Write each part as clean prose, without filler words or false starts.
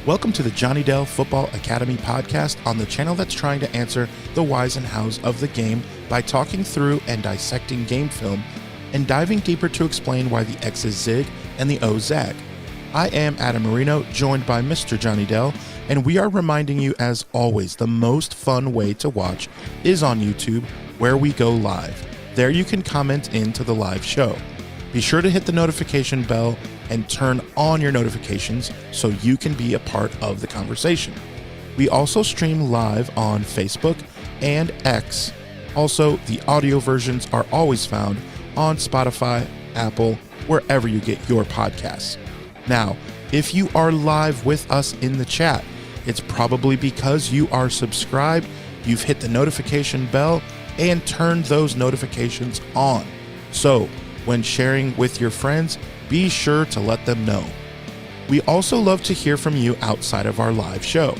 Welcome to the Johnny Dell Football Academy podcast on the channel that's trying to answer the whys and hows of the game by talking through and dissecting game film and diving deeper to explain why the X's zig and the O's zag. I am Adam Marino, joined by Mr. Johnny Dell, and we are reminding you, as always, the most fun way to watch is on YouTube, where we go live. There you can comment into the live show. Be sure to hit the notification bell and turn on your notifications so you can be a part of the conversation. We also stream live on Facebook and X. Also, the audio versions are always found on Spotify, Apple, wherever you get your podcasts. Now, if you are live with us in the chat, it's probably because you are subscribed, you've hit the notification bell, and turned those notifications on. So, when sharing with your friends, be sure to let them know. We also love to hear from you outside of our live show.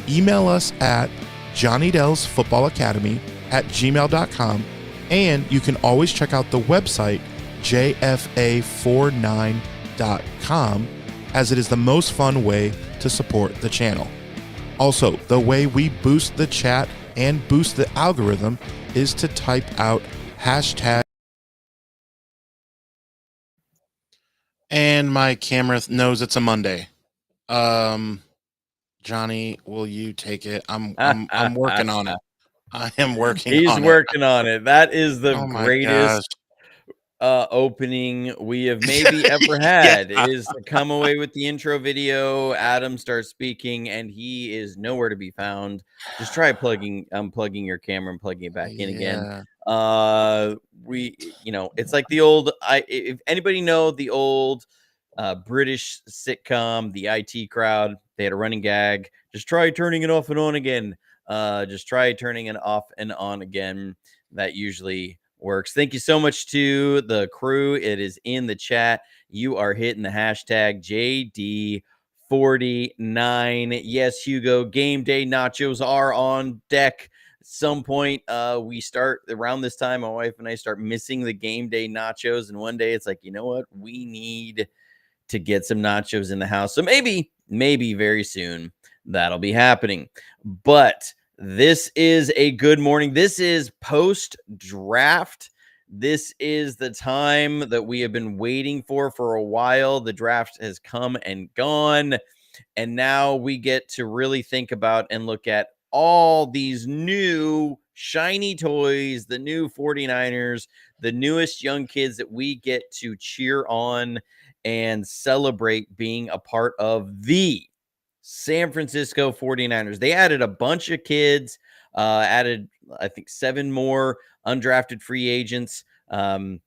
Email us at johnnydellsfootballacademy@gmail.com, and you can always check out the website jfa49.com, as it is the most fun way to support the channel. Also, the way we boost the chat and boost the algorithm is to type out hashtag. And my camera knows it's a Monday. Johnny, will you take it? I'm working on it. I am working on it. He's working on it. That is the my greatest opening we have maybe ever had. Yeah. Is to come away with the intro video, Adam starts speaking, and he is nowhere to be found. Just try unplugging your camera and plugging it back in again. It's like the old, if anybody know the old British sitcom, The IT Crowd, they had a running gag. Just try turning it off and on again. Just try turning it off and on again. That usually works. Thank you so much to the crew. It is in the chat. You are hitting the hashtag JD49. Yes, Hugo, game day nachos are on deck. At some point, we start around this time. My wife and I start missing the game day nachos. And one day it's like, you know what? We need to get some nachos in the house. So maybe very soon that'll be happening. But this is a good morning. This is post-draft. This is the time that we have been waiting for a while. The draft has come and gone, and now we get to really think about and look at all these new shiny toys, the new 49ers, the newest young kids that we get to cheer on and celebrate being a part of the San Francisco 49ers. They added a bunch of kids, added, I think, 7 more undrafted free agents. They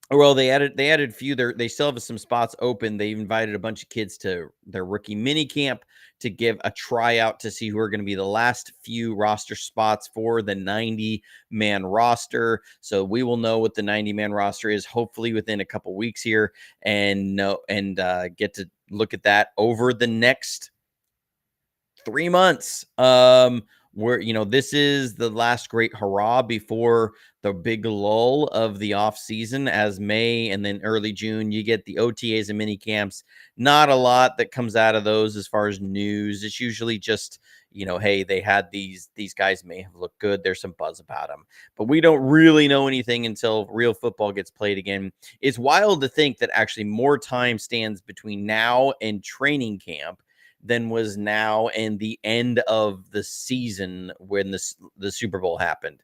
added few. They still have some spots open. They invited a bunch of kids to their rookie mini camp to give a tryout to see who are going to be the last few roster spots for the 90-man roster. So we will know what the 90-man roster is hopefully within a couple weeks here, and get to look at that over the next 3 months. This is the last great hurrah before the big lull of the off season, as May and then early June, you get the OTAs and mini camps. Not a lot that comes out of those as far as news. It's usually just, hey, they had these guys may have looked good. There's some buzz about them, but we don't really know anything until real football gets played again. It's wild to think that actually more time stands between now and training camp than was now and the end of the season when the Super Bowl happened.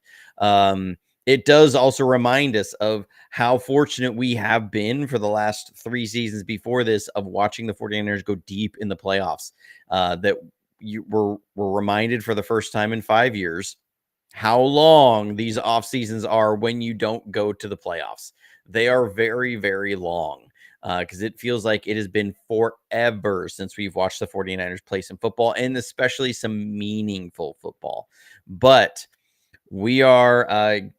It does also remind us of how fortunate we have been for the last 3 seasons before this of watching the 49ers go deep in the playoffs. That you were reminded for the first time in 5 years how long these off seasons are when you don't go to the playoffs. They are very, very long. Because it feels like it has been forever since we've watched the 49ers play some football, and especially some meaningful football. But we are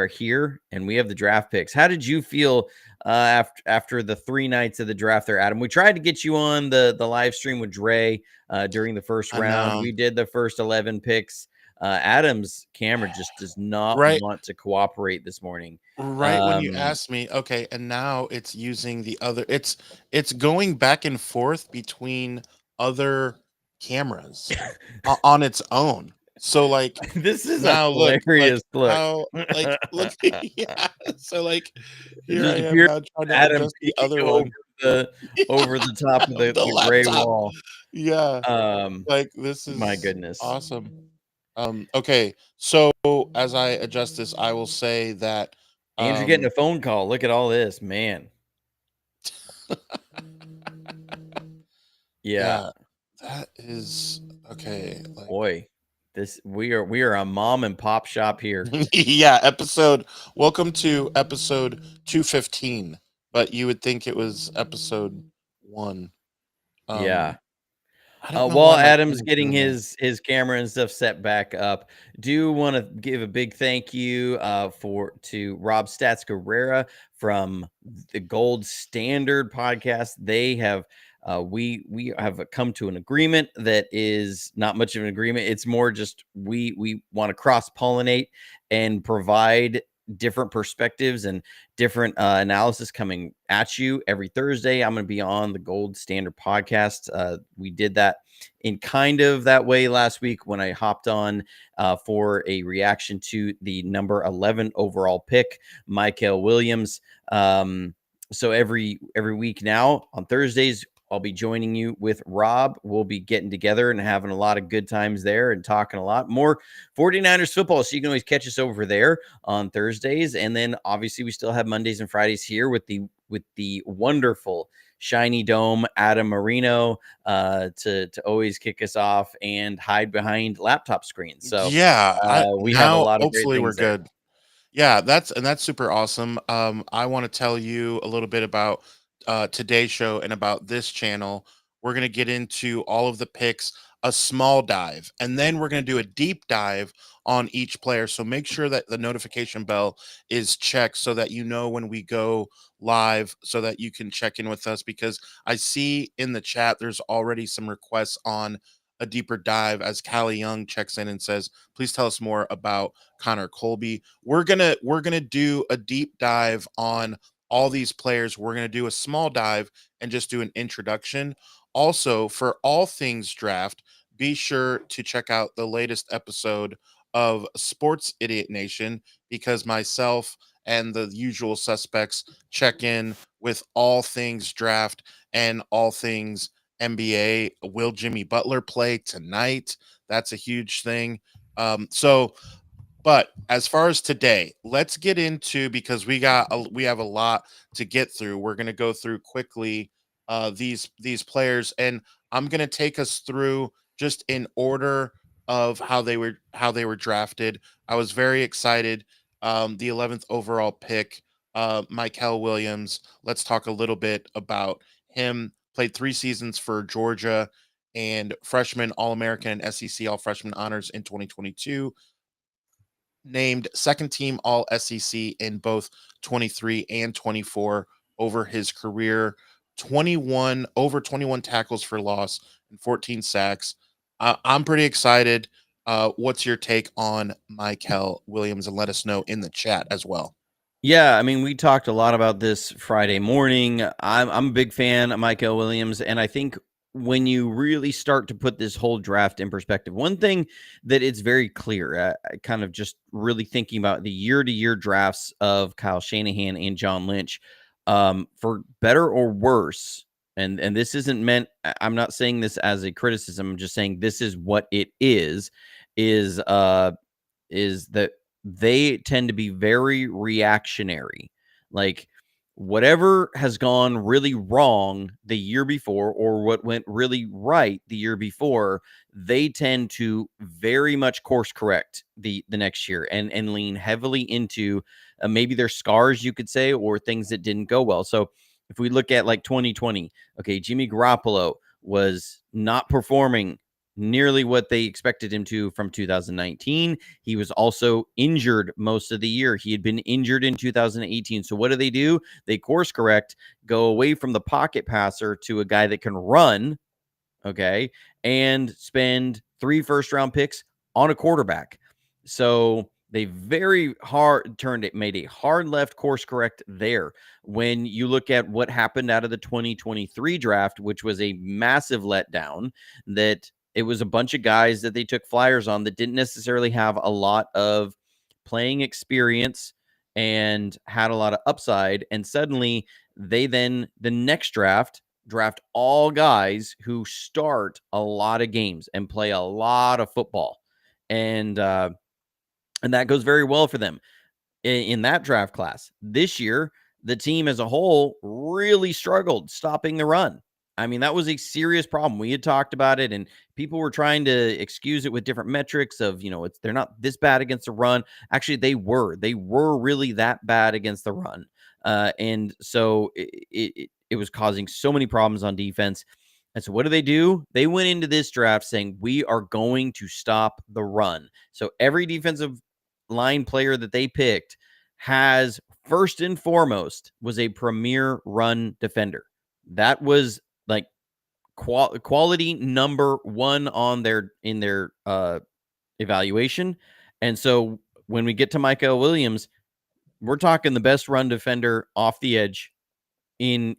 here, and we have the draft picks. How did you feel after the 3 nights of the draft there, Adam? We tried to get you on the live stream with Dre during the first round. We did the first 11 picks. Adam's camera just does not want to cooperate this morning. When you asked me, okay, and now it's using the other, it's going back and forth between other cameras on its own. So like This is a now look, like hilarious look. how like look yeah. So like It here I just am appears now trying to Adam adjust the peeking other over one. the top of The the gray laptop. wall. Yeah. Um, Like this my is goodness. awesome. Okay. So as I adjust this, I will say that Andrew getting um a phone call. Look at all this, man. Yeah, yeah, that is okay. Like boy. We are a mom and pop shop here. yeah, welcome to episode 215, but you would think it was episode 1. Yeah. Um I don't know why While my Adam's camera's getting doing that. his camera and stuff set back up, do want to give a big thank you to Rob Stats Guerrera from the Gold Standard podcast. They have we have come to an agreement that is not much of an agreement. It's more just we want to cross pollinate and provide different perspectives and different analysis coming at you every Thursday. I'm going to be on the Gold Standard podcast. We did that in kind of that way last week when I hopped on for a reaction to the number 11 overall pick, Michael Williams. So every week now on Thursdays, I'll be joining you with Rob. We'll be getting together and having a lot of good times there and talking a lot more 49ers football. So you can always catch us over there on Thursdays. And then obviously we still have Mondays and Fridays here with the wonderful shiny dome Adam Marino to always kick us off and hide behind laptop screens. So Yeah, I we have a now lot of great hopefully we're things there. good. Yeah, that's super awesome. I want to tell you a little bit about today's show and about this channel. We're gonna get into all of the picks, a small dive, and then we're gonna do a deep dive on each player. So make sure that the notification bell is checked so that you know when we go live, so that you can check in with us. Because I see in the chat there's already some requests on a deeper dive as Callie Young checks in and says, "Please tell us more about Connor Colby." We're gonna do a deep dive on all these players. We're gonna do a small dive and just do an introduction. Also, for all things draft, be sure to check out the latest episode of Sports Idiot Nation, because myself and the usual suspects check in with all things draft and all things NBA. Will Jimmy Butler play tonight? That's a huge thing. So but as far as today, let's get into, because we have a lot to get through. We're going to go through quickly these players, and I'm going to take us through just in order of how they were drafted. I was very excited. The 11th overall pick, Michael Williams. Let's talk a little bit about him. Played 3 seasons for Georgia and freshman All-American and SEC All-Freshman honors in 2022, named second team all SEC in both 23 and 24 over his career, 21 tackles for loss and 14 sacks. I'm pretty excited. What's your take on Michael Williams? And let us know in the chat as well. Yeah, I mean, we talked a lot about this Friday morning. I'm a big fan of Michael Williams, and I think when you really start to put this whole draft in perspective, one thing that it's very clear, kind of just really thinking about the year-to-year drafts of Kyle Shanahan and John Lynch, for better or worse, and this isn't meant. I'm not saying this as a criticism. I'm just saying this is what it is is that they tend to be very reactionary. Like whatever has gone really wrong the year before or what went really right the year before, they tend to very much course correct the next year and lean heavily into maybe their scars, you could say, or things that didn't go well. So if we look at like 2020, okay, Jimmy Garoppolo was not performing nearly what they expected him to from 2019. He was also injured most of the year. He had been injured in 2018. So what do? They course correct, go away from the pocket passer to a guy that can run, okay, and spend 3 first-round picks on a quarterback. So they very hard made a hard left course correct there. When you look at what happened out of the 2023 draft, which was a massive letdown, that It was a bunch of guys that they took flyers on that didn't necessarily have a lot of playing experience and had a lot of upside. And suddenly they then, the next draft all guys who start a lot of games and play a lot of football. And that goes very well for them in that draft class. This year, the team as a whole really struggled stopping the run. I mean, that was a serious problem. We had talked about it, and people were trying to excuse it with different metrics of, they're not this bad against the run. Actually, they were really that bad against the run. And so it was causing so many problems on defense. And so what do? They went into this draft saying, we are going to stop the run. So every defensive line player that they picked has, first and foremost, was a premier run defender. That was like quality number one on in their evaluation. And so when we get to Michael Williams, we're talking the best run defender off the edge in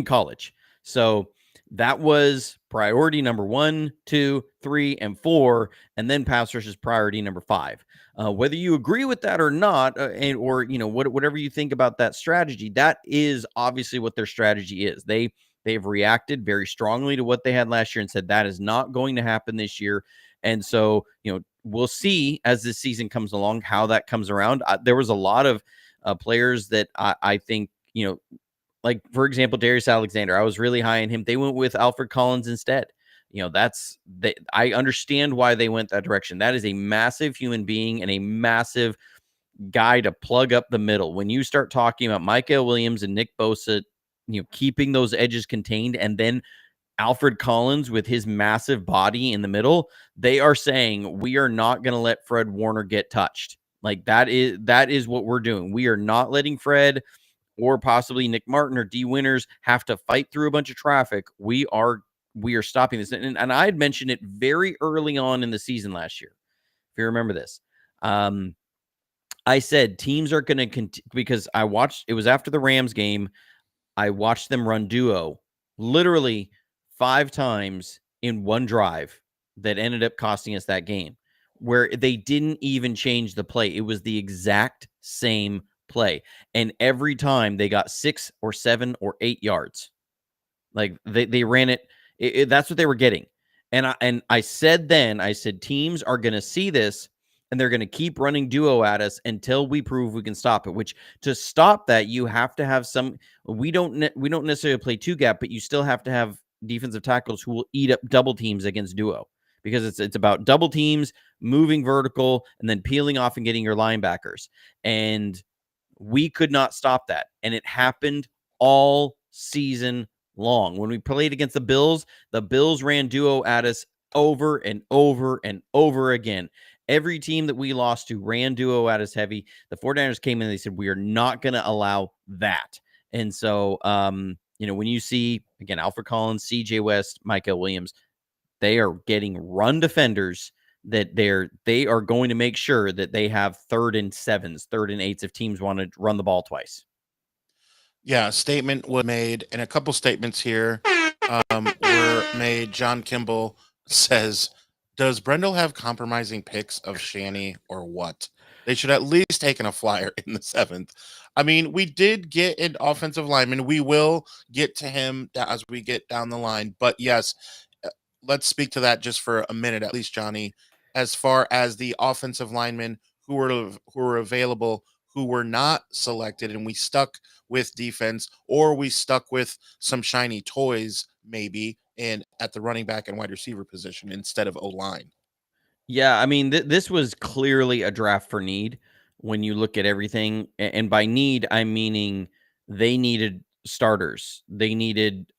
college. So that was priority number 1, 2, 3, and 4, and then pass rush is priority number 5. Whether you agree with that or not, or whatever you think about that strategy, that is obviously what their strategy is. They've reacted very strongly to what they had last year and said that is not going to happen this year. And so we'll see as this season comes along how that comes around. There was a lot of players that I think like, for example, Darius Alexander. I was really high on him. They went with Alfred Collins instead. I understand why they went that direction. That is a massive human being and a massive guy to plug up the middle. When you start talking about Michael Williams and Nick Bosa, keeping those edges contained, and then Alfred Collins with his massive body in the middle, they are saying we are not going to let Fred Warner get touched. Like that is what we're doing. We are not letting Fred or possibly Nick Martin or D Winters have to fight through a bunch of traffic. We are stopping this. And I had mentioned it very early on in the season last year, if you remember this. I said teams are going to continue, because I watched, it was after the Rams game. I watched them run duo literally 5 times in one drive that ended up costing us that game, where they didn't even change the play. It was the exact same play. And every time they got 6 or 7 or 8 yards. Like they ran it. That's what they were getting. And I said teams are going to see this and they're going to keep running duo at us until we prove we can stop it, which to stop that, you have to have we don't necessarily play 2-gap, but you still have to have defensive tackles who will eat up double teams against duo, because it's about double teams, moving vertical, and then peeling off and getting your linebackers. And we could not stop that. And it happened all season long. When we played against the Bills ran duo at us over and over and over again. Every team that we lost to ran duo at us heavy. The 49ers came in and they said, we are not going to allow that. And so, when you see, again, Alfred Collins, CJ West, Michael Williams, they are getting run defenders that they are going to make sure that they have 3rd and 7s, 3rd and 8s if teams want to run the ball twice. Yeah, a statement was made, and a couple statements here were made. John Kimball says, does Brendel have compromising picks of Shanny or what? They should at least taken a flyer in the 7th. I mean, we did get an offensive lineman. We will get to him as we get down the line. But yes, let's speak to that just for a minute, at least, Johnny. As far as the offensive linemen who were available, who were not selected, and we stuck with defense, or we stuck with some shiny toys, maybe, and at the running back and wide receiver position instead of O-line. Yeah, I mean, this was clearly a draft for need when you look at everything. And by need, I'm meaning they needed starters. They needed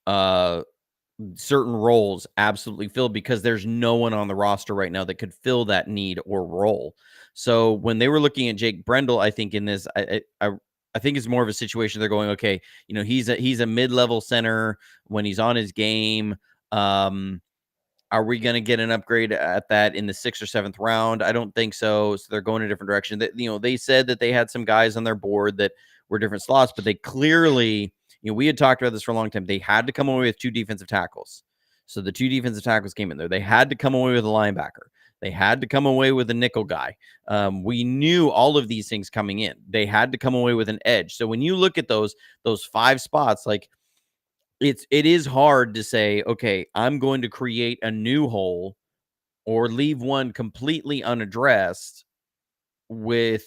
certain roles absolutely filled, because there's no one on the roster right now that could fill that need or role. So when they were looking at Jake Brendel, I think in this, I think it's more of a situation they're going, okay, he's a mid-level center when he's on his game. Are we going to get an upgrade at that in the 6th or 7th round? I don't think so. So they're going a different direction. That they said that they had some guys on their board that were different slots, but they clearly, we had talked about this for a long time. They had to come away with 2 defensive tackles. So the 2 defensive tackles came in there. They had to come away with a linebacker. They had to come away with a nickel guy. We knew all of these things coming in. They had to come away with an edge. So when you look at those 5 spots, like it is hard to say, okay, I'm going to create a new hole or leave one completely unaddressed with,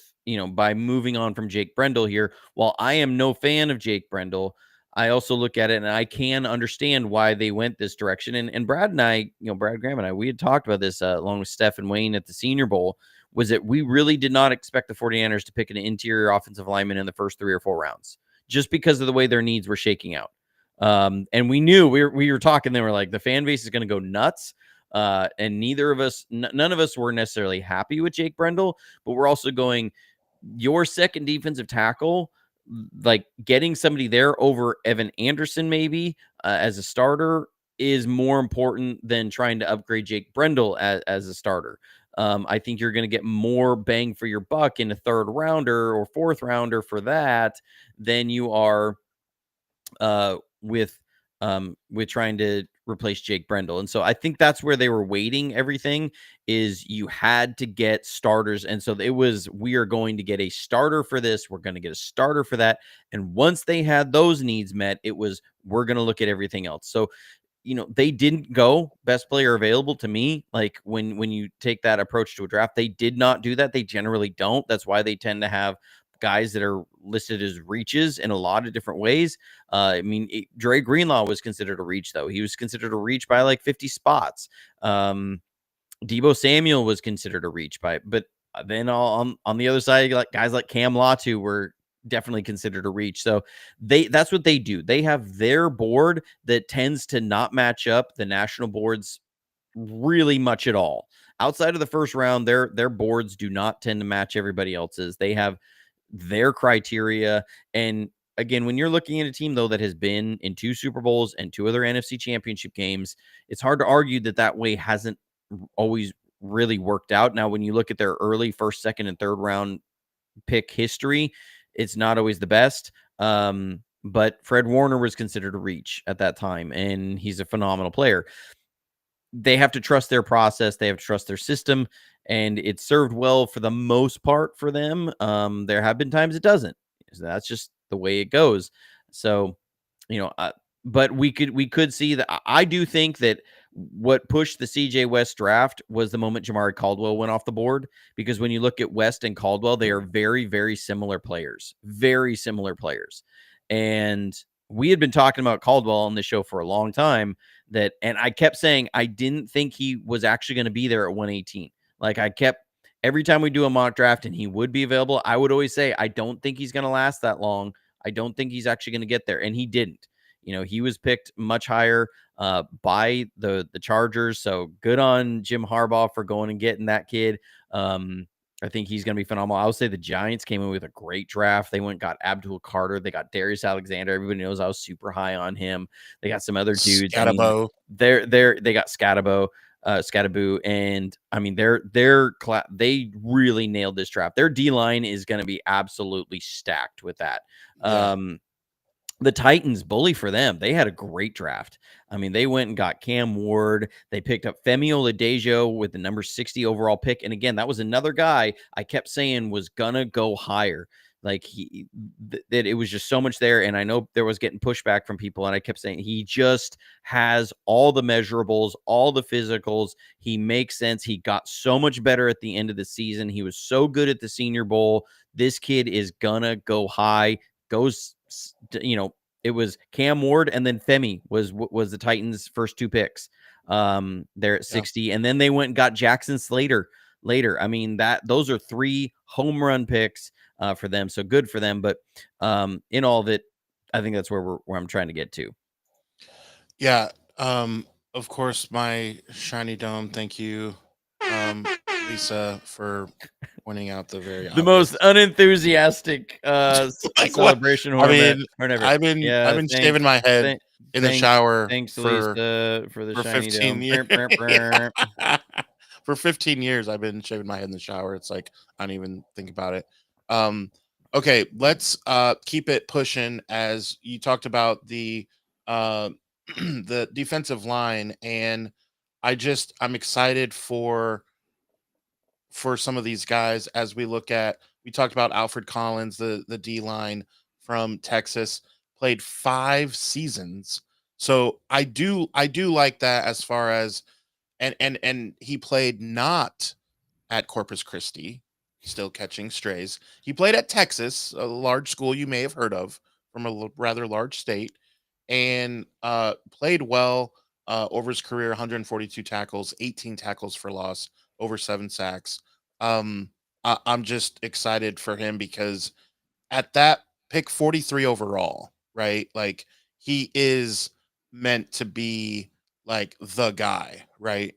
by moving on from Jake Brendel here. While I am no fan of Jake Brendel, I also look at it and I can understand why they went this direction. And Brad and I, Brad Graham and I, we had talked about this along with Steph and Wayne at the Senior Bowl, was that we really did not expect the 49ers to pick an interior offensive lineman in the first 3 or 4 rounds, just because of the way their needs were shaking out. And we knew we were talking, they were like, the fan base is going to go nuts. And none of us were necessarily happy with Jake Brendel, but we're also going, your second defensive tackle, like getting somebody there over Evan Anderson, maybe as a starter, is more important than trying to upgrade Jake Brendel as a starter. I think you're going to get more bang for your buck in a 3rd rounder or 4th rounder for that than you are with trying to replace Jake Brendel. And so I think that's where they were waiting everything, is you had to get starters. And so it was, we are going to get a starter for this. We're going to get a starter for that. And once they had those needs met, it was, we're going to look at everything else. So, they didn't go best player available to me. Like when you take that approach to a draft, they did not do that. They generally don't. That's why they tend to have guys that are listed as reaches in a lot of different ways. Dre Greenlaw was considered a reach, though. He was considered a reach by like 50 spots. Deebo Samuel was considered a reach but then on the other side, like guys like Cam Latu were definitely considered a reach. So that's what they do. They have their board that tends to not match up the national boards really much at all. Outside of the first round, their boards do not tend to match everybody else's. They have their criteria. And again, when you're looking at a team, though, that has been in 2 Super Bowls and 2 other NFC championship games, it's hard to argue that way hasn't always really worked out. Now, when you look at their early 1st, 2nd, and 3rd round pick history, it's not always the best. But Fred Warner was considered a reach at that time, and he's a phenomenal player. They have to trust their process. They have to trust their system, and it served well for the most part for them. There have been times it doesn't. So that's just the way it goes. So, but we could see that. I do think that what pushed the CJ West draft was the moment Jamari Caldwell went off the board, because when you look at West and Caldwell, they are very, very similar players, And we had been talking about Caldwell on the show for a long time, and I kept saying I didn't think he was actually going to be there at 118. Like every time we do a mock draft and he would be available, I would always say, I don't think he's going to last that long. I don't think he's actually going to get there. And he didn't. He was picked much higher by the Chargers. So good on Jim Harbaugh for going and getting that kid. I think he's going to be phenomenal. I would say the Giants came in with a great draft. They went and got Abdul Carter. They got Darius Alexander. Everybody knows I was super high on him. They got some other dudes. Scatabo. They got Scatabo, and they really nailed this draft. Their D-line is going to be absolutely stacked with that. Yeah. The Titans, bully for them. They had a great draft. They went and got Cam Ward. They picked up Femi Oladejo with the number 60 overall pick. And again, that was another guy I kept saying was gonna go higher. Like that it was just so much there. And I know there was getting pushback from people. And I kept saying he just has all the measurables, all the physicals. He makes sense. He got so much better at the end of the season. He was so good at the Senior Bowl. This kid is gonna go high. It was Cam Ward and then Femi was the Titans' first 2 picks. They're at 60, and then they went and got Jackson Slater later. Those are 3 home run picks for them. So good for them. But in all of it, I think that's where I'm trying to get to. Yeah. Of course, my shiny dome. Thank you, Lisa, for pointing out the most unenthusiastic celebration ornament. I've been shaving my head in the shower. Thanks, Lisa, for the shiny 15 dome. years. For 15 years, I've been shaving my head in the shower. It's like I don't even think about it. Okay, let's keep it pushing. As you talked about the the defensive line, and I'm excited for some of these guys as we look at. We talked about Alfred Collins, the D line from Texas, played 5 seasons. So I do like that as far as, and he played not at Corpus Christi, still catching strays. He played at Texas, a large school you may have heard of from a rather large state, and played well over his career. 142 tackles, 18 tackles for loss, over 7 sacks. Um, I'm just excited for him because at that pick 43 overall, right? Like he is meant to be like the guy, right?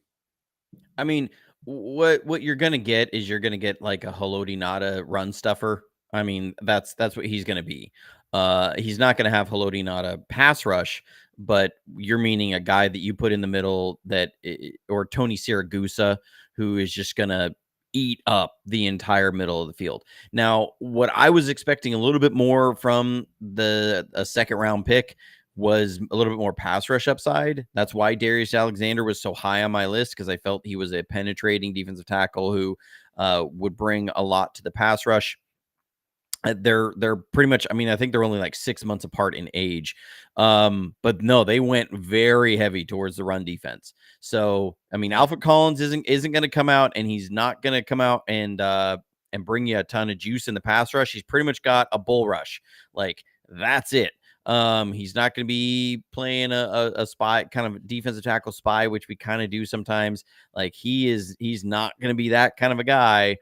I mean, what you're gonna get is you're gonna get like a Haloti Nada run stuffer. I mean, that's what he's gonna be. He's not gonna have Haloti Nada pass rush, but you're meaning a guy that you put in the middle or Tony Siragusa, who is just gonna eat up the entire middle of the field. Now, what I was expecting a little bit more from a second round pick was a little bit more pass rush upside. That's why Darius Alexander was so high on my list, because I felt he was a penetrating defensive tackle who would bring a lot to the pass rush. They're pretty much. I mean, I think they're only like 6 months apart in age, but no, they went very heavy towards the run defense. So I mean, Alfred Collins isn't going to come out, and he's not going to come out and bring you a ton of juice in the pass rush. He's pretty much got a bull rush. Like that's it. He's not going to be playing a spy kind of defensive tackle spy, which we kind of do sometimes. Like he's not going to be that kind of a guy.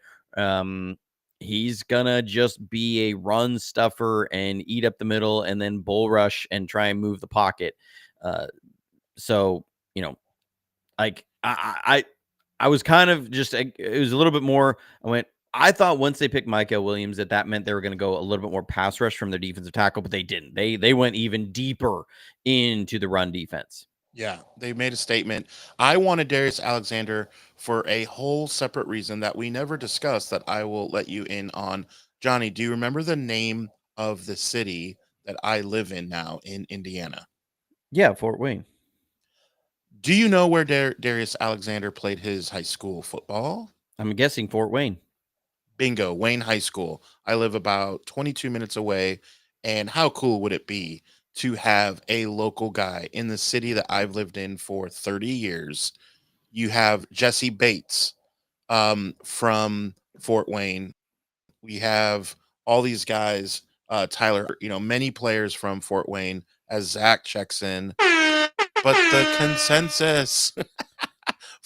He's gonna just be a run stuffer and eat up the middle and then bull rush and try and move the pocket. So you know, like I was kind of just, it was a little bit more. I thought once they picked Micah Williams that meant they were going to go a little bit more pass rush from their defensive tackle, but they didn't. They went even deeper into the run defense. Yeah, they made a statement. I wanted Darius Alexander for a whole separate reason that we never discussed that I will let you in on. Johnny, do you remember the name of the city that I live in now in Indiana? Yeah, Fort Wayne. Do you know where Darius Alexander played his high school football? I'm guessing Fort Wayne. Bingo, Wayne High School. I live about 22 minutes away. And how cool would it be to have a local guy in the city that I've lived in for 30 years? You have Jesse Bates from Fort Wayne. We have all these guys, Tyler, many players from Fort Wayne as Zach checks in. But the consensus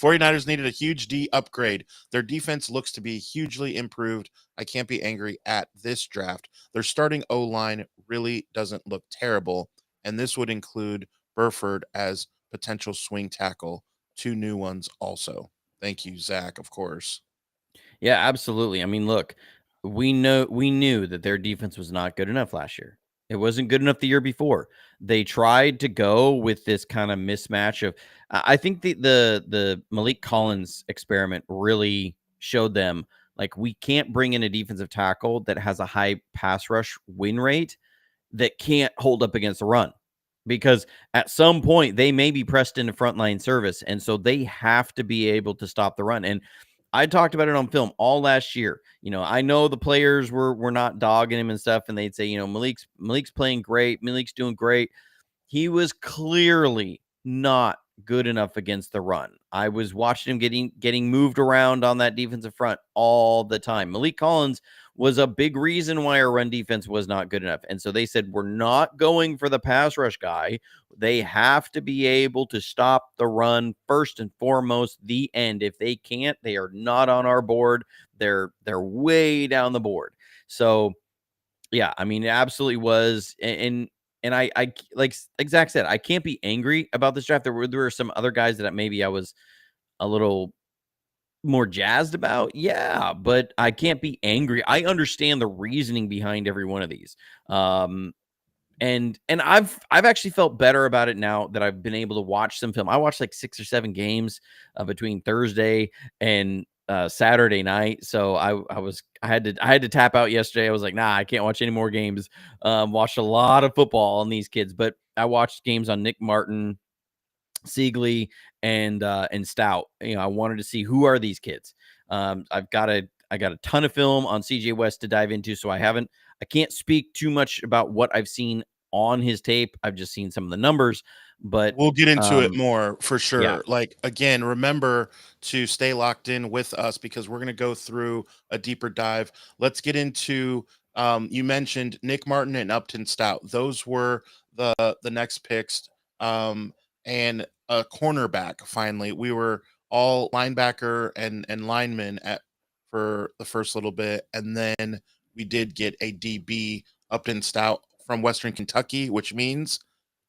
49ers needed a huge D upgrade. Their defense looks to be hugely improved. I can't be angry at this draft. Their starting O line really doesn't look terrible, and this would include Burford as potential swing tackle. 2 new ones also. Thank you, Zach, of course. Yeah, absolutely. I mean, look, we knew that their defense was not good enough last year. It wasn't good enough the year before. They tried to go with this kind of mismatch of I think the Malik Collins experiment really showed them like we can't bring in a defensive tackle that has a high pass rush win rate that can't hold up against the run, because at some point they may be pressed into frontline service, and so they have to be able to stop the run. And I talked about it on film all last year. I know the players were not dogging him and stuff, and they'd say, Malik's playing great, Malik's doing great. He was clearly not good enough against the run. I was watching him getting moved around on that defensive front all the time. Malik Collins was a big reason why our run defense was not good enough. And so they said, we're not going for the pass rush guy. They have to be able to stop the run first and foremost, the end. If they can't, they are not on our board. They're way down the board. So yeah, I mean, it absolutely was. And I like Zach said, I can't be angry about this draft. There were some other guys that maybe I was a little more jazzed about. Yeah, but I can't be angry. I understand the reasoning behind every one of these. And I've actually felt better about it now that I've been able to watch some film. I watched like 6 or 7 games between Thursday and Saturday night, so I had to tap out yesterday. I was like, nah, I can't watch any more games. Watched a lot of football on these kids, but I watched games on Nick Martin, Siegley, and Stout. I wanted to see who are these kids. I got a ton of film on CJ West to dive into, so I can't speak too much about what I've seen on his tape. I've just seen some of the numbers, but we'll get into it more for yeah. sure. Like, again, remember to stay locked in with us because we're going to go through a deeper dive. Let's get into you mentioned Nick Martin and Upton Stout. Those were the next picks. And a cornerback. Finally, we were all linebacker and lineman for the first little bit, and then we did get a DB, Upton Stout, from Western Kentucky, which means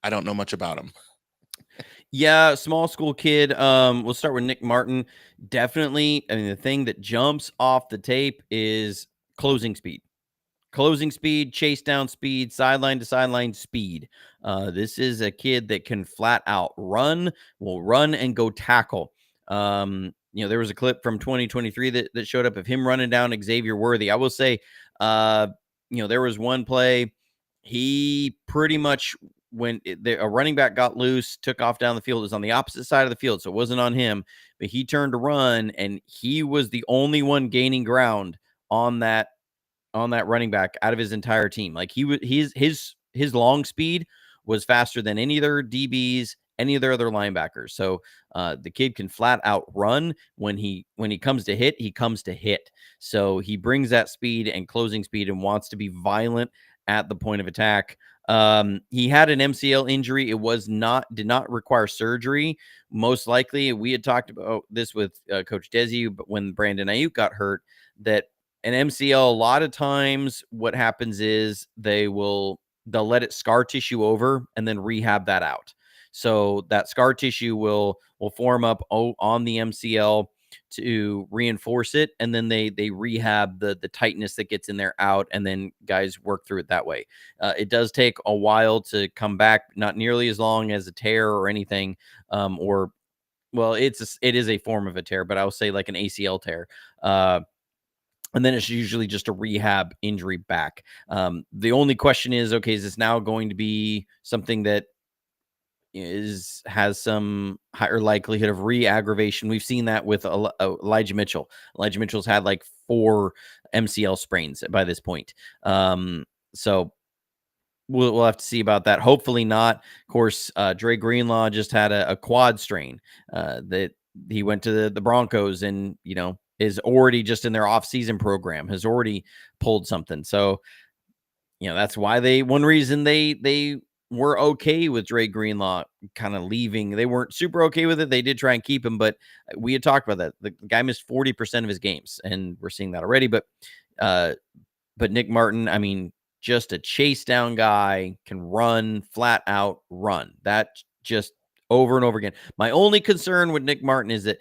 I don't know much about him. Yeah, small school kid. We'll start with Nick Martin. Definitely, I mean, the thing that jumps off the tape is closing speed. Closing speed, chase down speed, sideline to sideline speed. This is a kid that can flat out will run and go tackle. There was a clip from 2023 that showed up of him running down Xavier Worthy. I will say, there was one play. He pretty much, a running back got loose, took off down the field. It was on the opposite side of the field, so it wasn't on him, but he turned to run, and he was the only one gaining ground on that running back out of his entire team. Like his long speed was faster than any other DBs, any of their other linebackers. So the kid can flat out run. When he comes to hit, he comes to hit. So he brings that speed and closing speed and wants to be violent at the point of attack. He had an MCL injury. It did not require surgery. Most likely, we had talked about this with Coach Desi, but when Brandon Ayuk got hurt, that an MCL, a lot of times what happens is they'll let it scar tissue over and then rehab that out. So that scar tissue will form up on the MCL to reinforce it, and then they rehab the tightness that gets in there out, and then guys work through it that way. It does take a while to come back, not nearly as long as a tear or anything, or well, it is a form of a tear, but I will say like an ACL tear. And then it's usually just a rehab injury back. The only question is, okay, is this now going to be something that has some higher likelihood of re-aggravation? We've seen that with Elijah Mitchell. Elijah Mitchell's had like 4 MCL sprains by this point. So we'll have to see about that. Hopefully not. Of course, Dre Greenlaw just had a quad strain that he went to the Broncos, and is already just in their off-season program, has already pulled something. So, that's why one reason they were okay with Dre Greenlaw kind of leaving. They weren't super okay with it. They did try and keep him, but we had talked about that. The guy missed 40% of his games, and we're seeing that already. But Nick Martin, I mean, just a chase down guy, can run, flat out run. That just over and over again. My only concern with Nick Martin is that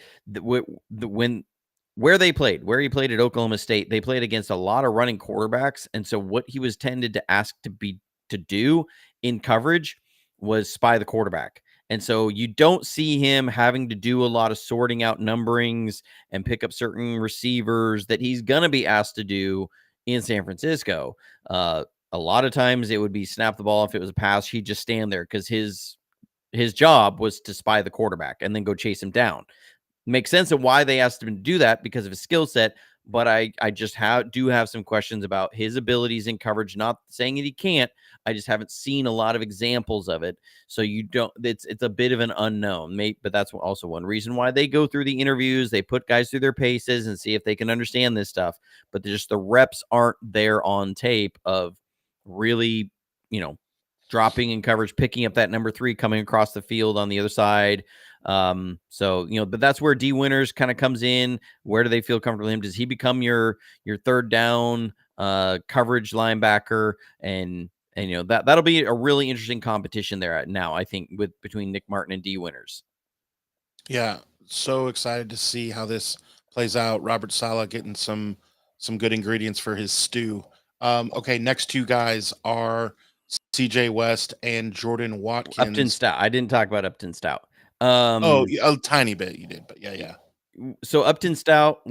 where he played at Oklahoma State, they played against a lot of running quarterbacks. And so what he was tended to ask to do in coverage was spy the quarterback. And so you don't see him having to do a lot of sorting out numberings and pick up certain receivers that he's going to be asked to do in San Francisco. A lot of times it would be snap the ball. If it was a pass, he'd just stand there because his job was to spy the quarterback and then go chase him down. Makes sense of why they asked him to do that because of his skill set. But I just do have some questions about his abilities in coverage. Not saying that he can't. I just haven't seen a lot of examples of it. So it's a bit of an unknown. But that's also one reason why they go through the interviews. They put guys through their paces and see if they can understand this stuff. But just the reps aren't there on tape of really, dropping in coverage, picking up that number 3, coming across the field on the other side. But that's where D Winters kind of comes in. Where do they feel comfortable with him? Does he become your third down coverage linebacker? And that'll be a really interesting competition there now, I think, between Nick Martin and D Winters. Yeah, so excited to see how this plays out. Robert Saleh getting some good ingredients for his stew. Okay, next 2 guys are CJ West and Jordan Watkins. Upton Stout. I didn't talk about Upton Stout. A tiny bit you did, but yeah. So Upton Stout,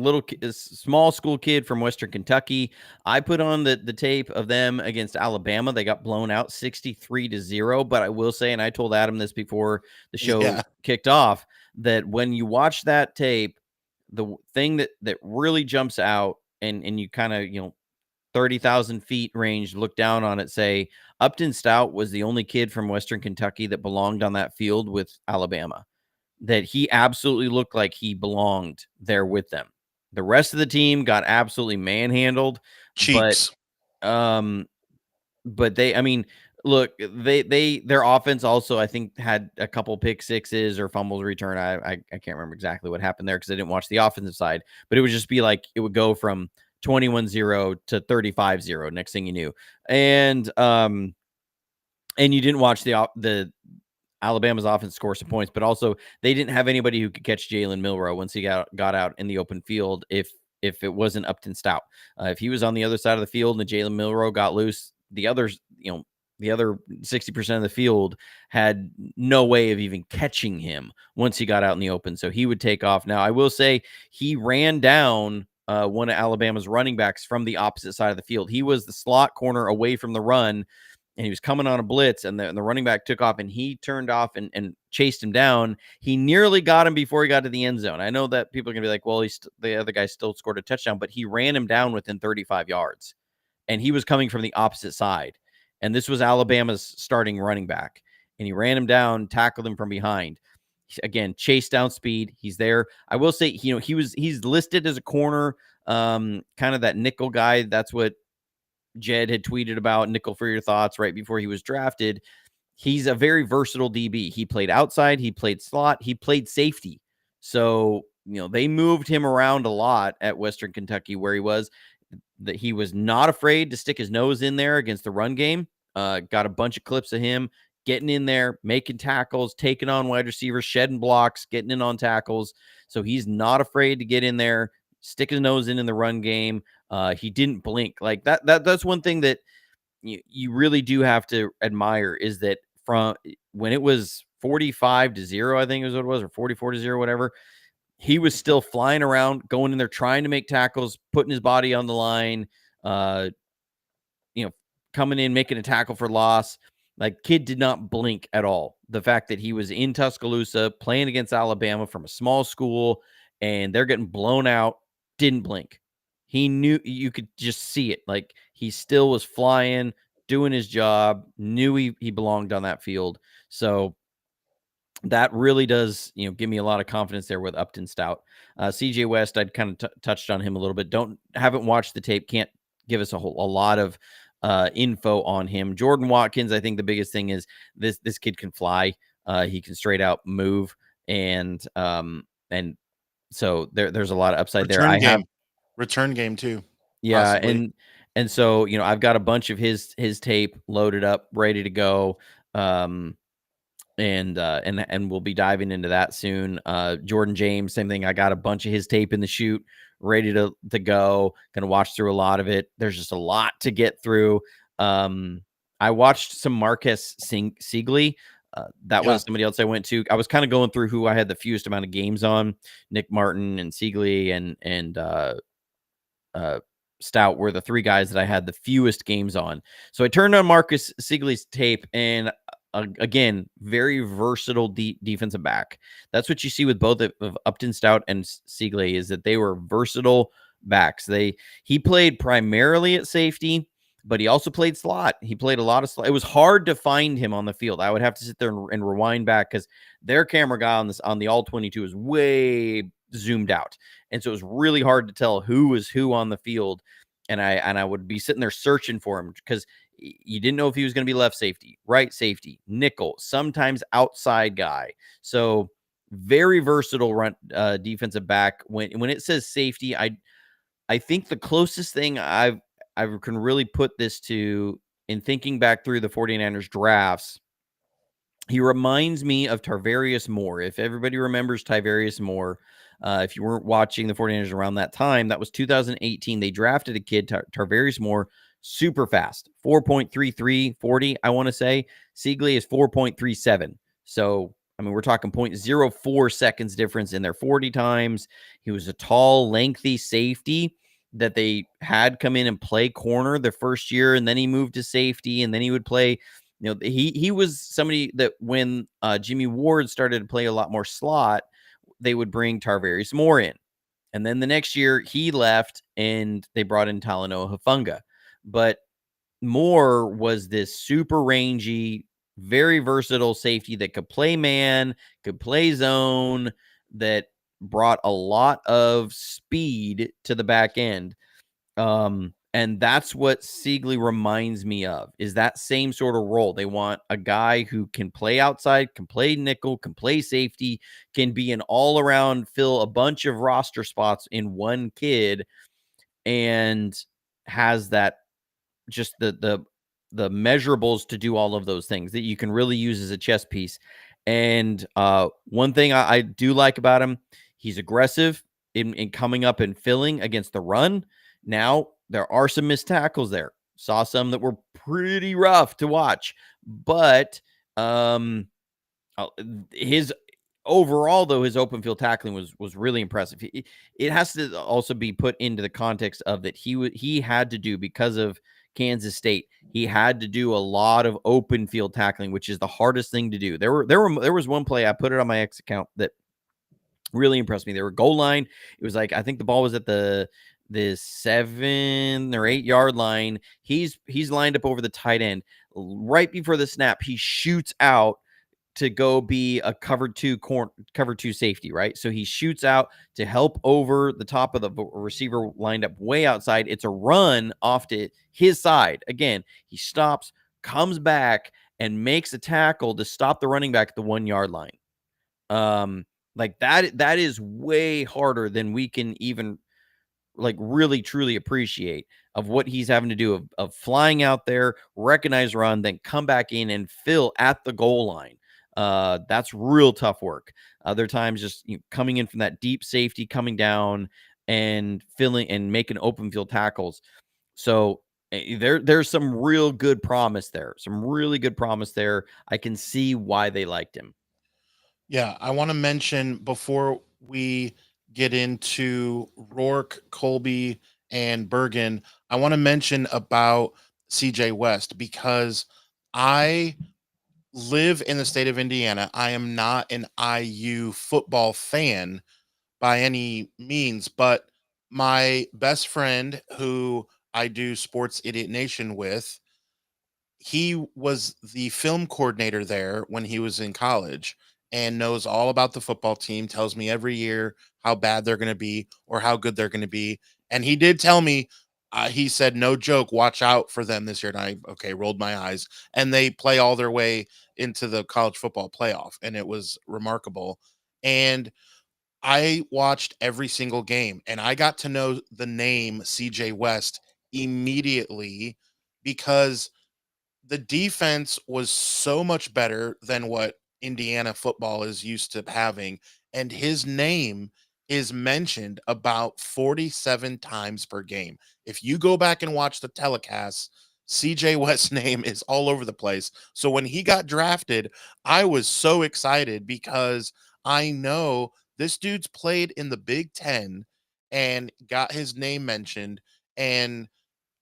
small school kid from Western Kentucky. I put on the tape of them against Alabama. They got blown out 63-0. But I will say, and I told Adam this before the show kicked off, that when you watch that tape, the thing that really jumps out, and you kind of 30,000 feet range, look down on it, say Upton Stout was the only kid from Western Kentucky that belonged on that field with Alabama. That he absolutely looked like he belonged there with them. The rest of the team got absolutely manhandled. Cheeks. But I mean, look, their offense also, I think, had a couple pick sixes or fumbles return. I can't remember exactly what happened there because I didn't watch the offensive side, but it would just be like it would go from 21-0 to 35-0 next thing you knew. And you didn't watch the Alabama's offense score some points, but also they didn't have anybody who could catch Jalen Milroe once he got out in the open field. If it wasn't Upton Stout, if he was on the other side of the field and Jalen Milroe got loose, the others, the other 60% of the field had no way of even catching him once he got out in the open. So he would take off. Now I will say he ran down one of Alabama's running backs from the opposite side of the field. He was the slot corner away from the run, and he was coming on a blitz, and the running back took off, and he turned off and chased him down. He nearly got him before he got to the end zone. I know that people are going to be like, well, the other guy still scored a touchdown, but he ran him down within 35 yards, and he was coming from the opposite side. And this was Alabama's starting running back, and he ran him down, tackled him from behind. Again, chase down speed. He's there. I will say, he's listed as a corner, kind of that nickel guy. That's what Jed had tweeted about, nickel for your thoughts, right before he was drafted. He's a very versatile DB. He played outside, he played slot, he played safety. So, they moved him around a lot at Western Kentucky where he was. That he was not afraid to stick his nose in there against the run game. Got a bunch of clips of him getting in there, making tackles, taking on wide receivers, shedding blocks, getting in on tackles. So he's not afraid to get in there, stick his nose in the run game. He didn't blink. Like that's one thing that you really do have to admire, is that from when it was 45-0, I think is what it was, or 44-0, whatever, he was still flying around, going in there, trying to make tackles, putting his body on the line, coming in, making a tackle for loss. Like, kid did not blink at all. The fact that he was in Tuscaloosa playing against Alabama from a small school and they're getting blown out, didn't blink. He knew, you could just see it. Like, he still was flying, doing his job, knew he belonged on that field. So that really does, give me a lot of confidence there with Upton Stout. CJ West, I'd kind of touched on him a little bit. Haven't watched the tape, can't give us a lot of info on him. Jordan Watkins, I think the biggest thing is this kid can fly. He can straight out move, and so there's a lot of upside there. Return game too. Yeah, possibly. and so I've got a bunch of his tape loaded up, ready to go. And we'll be diving into that soon. Jordan James, same thing. I got a bunch of his tape in the chute, ready to go. Gonna watch through a lot of it. There's just a lot to get through. I watched some Marquez Siegley. That was somebody else I went to. I was kind of going through who I had the fewest amount of games on. Nick Martin and Siegley and Stout were the three guys that I had the fewest games on. So I turned on Marcus Siegley's tape, and again, very versatile defensive back. That's what you see with both of Upton Stout and Siegley, is that they were versatile backs. He played primarily at safety, but he also played slot. He played a lot of slot. It was hard to find him on the field. I would have to sit there and rewind back because their camera guy on the all 22 is way zoomed out, and so it was really hard to tell who was who on the field. And I would be sitting there searching for him because you didn't know if he was going to be left safety, right safety, nickel, sometimes outside guy. So very versatile run defensive back. When it says safety, I think the closest thing I can really put this to, in thinking back through the 49ers drafts, he reminds me of Tarvarius Moore. If everybody remembers Tarvarius Moore, if you weren't watching the 49ers around that time, that was 2018. They drafted a kid, Tarvarius Moore, super fast, 4.33 40, I want to say. Siegley is 4.37. So, I mean, we're talking 0.04 seconds difference in their 40 times. He was a tall, lengthy safety that they had come in and play corner the first year, and then he moved to safety, and then he would play. He was somebody that when Jimmy Ward started to play a lot more slot, they would bring Tarvarius Moore in. And then the next year he left and they brought in Talanoa Hufanga. But Moore was this super rangy, very versatile safety that could play man, could play zone, that brought a lot of speed to the back end. And that's what Siegley reminds me of, is that same sort of role. They want a guy who can play outside, can play nickel, can play safety, can be an all-around, fill a bunch of roster spots in one kid, and has that just the measurables to do all of those things that you can really use as a chess piece. And one thing I do like about him, he's aggressive in coming up and filling against the run. Now, there are some missed tackles there. Saw some that were pretty rough to watch, but his overall, though, his open field tackling was really impressive. It has to also be put into the context of that he had to do, because of Kansas State, he had to do a lot of open field tackling, which is the hardest thing to do. There was one play, I put it on my X account, that really impressed me. They were goal line. It was like, I think the ball was at the 7 or 8 yard line. He's lined up over the tight end. Right before the snap, he shoots out to go be a cover two safety, right? So he shoots out to help over the top of the receiver lined up way outside. It's a run off to his side. Again, he stops, comes back, and makes a tackle to stop the running back at the 1 yard line. Like that is way harder than we can even like really truly appreciate, of what he's having to do of flying out there, recognize run, then come back in and fill at the goal line. That's real tough work. Other times, just coming in from that deep safety, coming down and filling and making open field tackles. So there's some real good promise there. Some really good promise there. I can see why they liked him. Yeah, I want to mention before we get into Rourke, Colby, and Bergen, I want to mention about CJ West, because I live in the state of Indiana. I am not an IU football fan by any means, but my best friend, who I do Sports Idiot Nation with, he was the film coordinator there when he was in college and knows all about the football team, tells me every year how bad they're going to be or how good they're going to be. And he did tell me, he said, no joke, watch out for them this year. And I rolled my eyes. And they play all their way into the college football playoff. And it was remarkable. And I watched every single game, and I got to know the name CJ West immediately, because the defense was so much better than what Indiana football is used to having. And his name is mentioned about 47 times per game. If you go back and watch the telecasts, CJ West's name is all over the place. So when he got drafted, I was so excited, because I know this dude's played in the Big Ten and got his name mentioned. And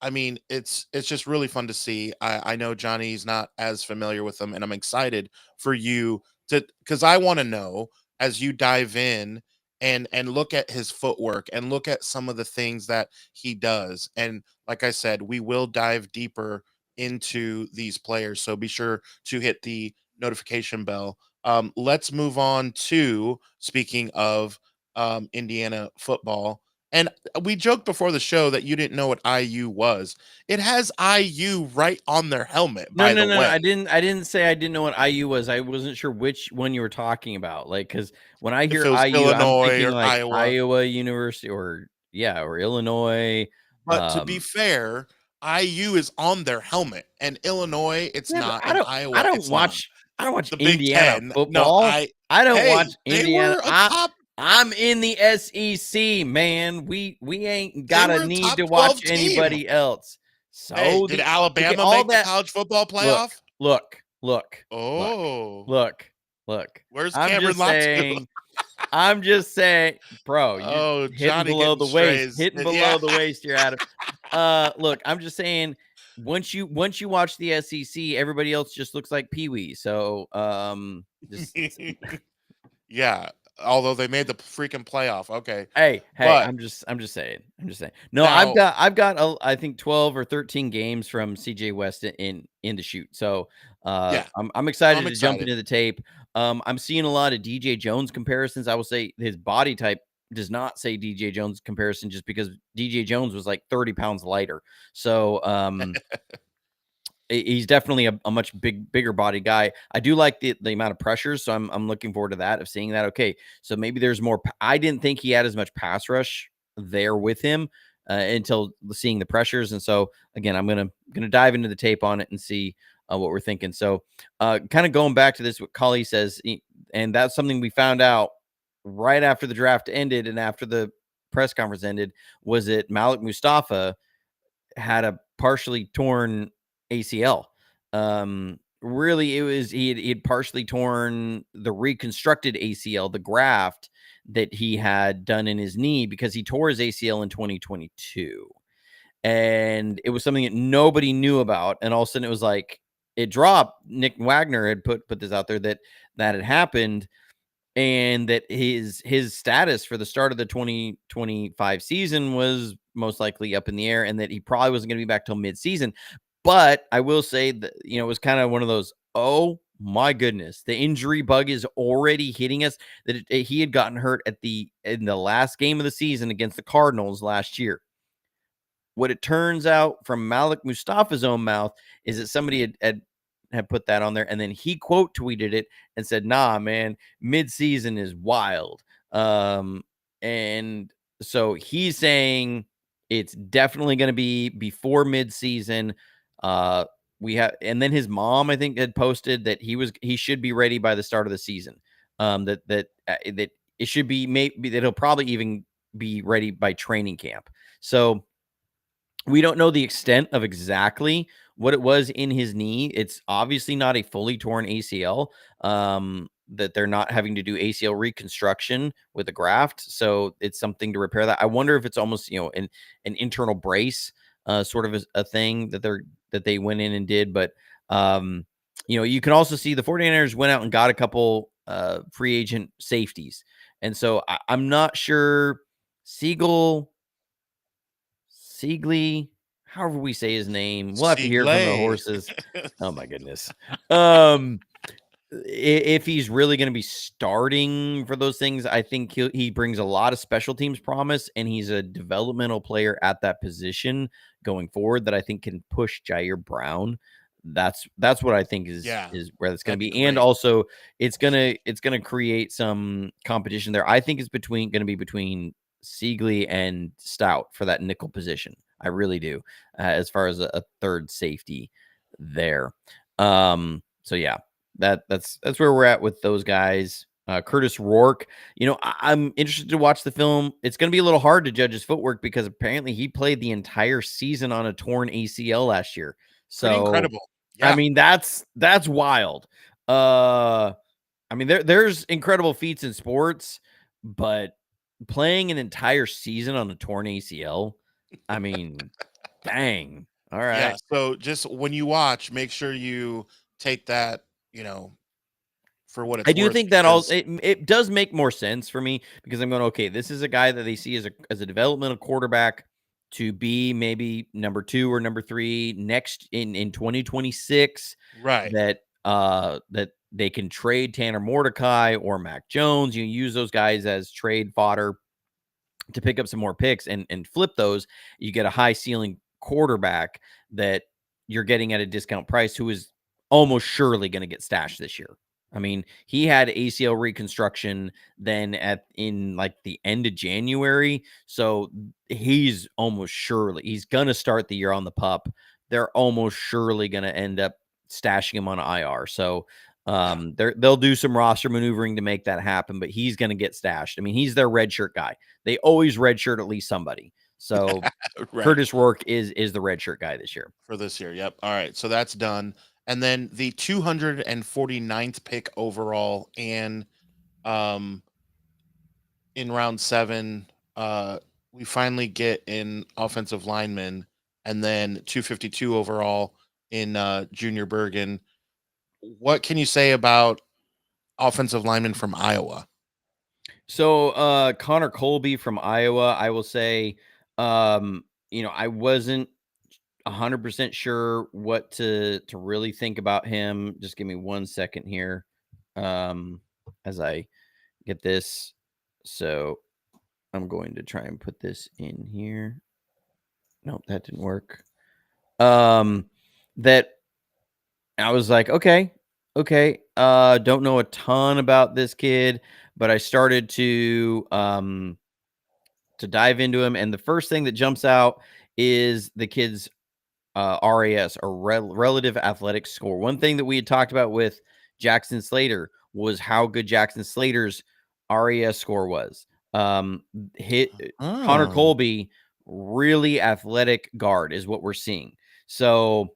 I mean, it's just really fun to see. I know Johnny's not as familiar with them, and I'm excited for you to, because I want to know, as you dive in and look at his footwork and look at some of the things that he does. And like I said, we will dive deeper into these players, so be sure to hit the notification bell. Let's move on to, speaking of Indiana football. And we joked before the show that you didn't know what IU was. It has IU right on their helmet, No, by no, the no. way. I didn't say I didn't know what IU was. I wasn't sure which one you were talking about. Like, because when I If hear it was IU, I'm Illinois thinking or like Iowa. Iowa University or Illinois. But to be fair, IU is on their helmet, and Illinois, it's Yeah, but not, and Iowa, it's not. I don't watch The Big Indiana Ten, no, football. I don't watch hey, they Indiana. I'm in the SEC, man. We ain't they got a were a need top to 12 watch team. anybody else. Hey, So did okay, Alabama all make the that college football look, playoff? look, look, look, Oh, look. Look, Where's I'm Cameron just Latu? saying, I'm just saying, bro, you Oh, hitting Johnny below getting the waist, strays. hitting Yeah. below the waist here, Adam. Look, I'm just saying, once you watch the SEC, everybody else just looks like Pee Wee. So, just Yeah. Although they made the freaking playoff. Okay. hey, But I'm just saying. No, now, I've got I think 12 or 13 games from CJ West in the shoot. So, yeah, I'm I'm excited to jump excited. into the tape. I'm seeing a lot of DJ Jones comparisons. I will say his body type does not say DJ Jones comparison just because DJ Jones was like 30 pounds lighter. So, he's definitely a much bigger body guy. I do like the amount of pressures, so I'm looking forward to that, of seeing that. Okay, so maybe there's more. I didn't think he had as much pass rush there with him until seeing the pressures, and so again, I'm gonna dive into the tape on it and see what we're thinking. So, kind of going back to this, what Kali says, and that's something we found out right after the draft ended and after the press conference ended, was that Malik Mustafa had a partially torn ACL. Really, it was he had partially torn the reconstructed ACL, the graft that he had done in his knee, because he tore his ACL in 2022, and it was something that nobody knew about. And all of a sudden, it was like it dropped. Nick Wagner had put this out there that had happened, and that his status for the start of the 2025 season was most likely up in the air, and that he probably wasn't going to be back till mid-season. But I will say that, it was kind of one of those, oh my goodness, the injury bug is already hitting us. That he had gotten hurt in the last game of the season against the Cardinals last year. What it turns out from Malik Mustafa's own mouth is that somebody had put that on there, and then he quote tweeted it and said, "Nah, man, mid-season is wild." And so he's saying it's definitely going to be before mid-season. Uh, and then his mom, I think, had posted that he should be ready by the start of the season. That it should be, maybe that he'll probably even be ready by training camp. So we don't know the extent of exactly what it was in his knee. It's obviously not a fully torn ACL. That they're not having to do ACL reconstruction with a graft, so it's something to repair that. I wonder if it's almost an internal brace, sort of a thing that they went in and did. But you can also see the 49ers went out and got a couple free agent safeties, and so I'm not sure Siegley, however we say his name. We'll have to hear from the Sigley. horses. Oh my goodness. If he's really going to be starting for those things, I think he brings a lot of special teams promise, and he's a developmental player at that position going forward that I think can push Jair Brown. That's what I think is Yeah, where it's going that'd to be be, and great. also it's gonna create some competition there. I think it's going to be between Siegley and Stout for that nickel position. I really do, as far as a third safety there. So yeah, that's where we're at with those guys. Curtis Rourke, I'm interested to watch the film. It's going to be a little hard to judge his footwork because apparently he played the entire season on a torn ACL last year. Pretty So, incredible. I Yeah. mean, that's wild. I mean, there's incredible feats in sports, but playing an entire season on a torn ACL, I mean, dang. All Yeah. right. So just when you watch, make sure you take that, for what I it's do worth, think that because it does make more sense for me, because I'm going, okay, this is a guy that they see as a developmental quarterback to be maybe number 2 or number 3 next in 2026, right. that they can trade Tanner Mordecai or Mac Jones. You use those guys as trade fodder to pick up some more picks and flip those. You get a high ceiling quarterback that you're getting at a discount price, who is almost surely going to get stashed this year. I mean, he had ACL reconstruction then in like the end of January. So he's going to start the year on the pup. They're almost surely going to end up stashing him on IR. So Yeah. they'll do some roster maneuvering to make that happen, but he's going to get stashed. I mean, he's their red shirt guy. They always redshirt at least somebody. So Right. Curtis Rourke is the redshirt guy this year. For this year. Yep. All right. So that's done. And then the 249th pick overall, and um, in round 7, uh, we finally get an offensive lineman, and then 252 overall in Junior Bergen. What can you say about offensive lineman from Iowa? So Connor Colby from Iowa, I will say, I wasn't 100% sure what to really think about him. Just give me 1 second here. As I get this. So I'm going to try and put this in here. Nope, that didn't work. That I was like, okay. Don't know a ton about this kid, but I started to dive into him, and the first thing that jumps out is the kid's RAS, or relative athletic score. One thing that we had talked about with Jackson Slater was how good Jackson Slater's RAS score was. Hit Connor Oh, Colby, really athletic guard is what we're seeing. So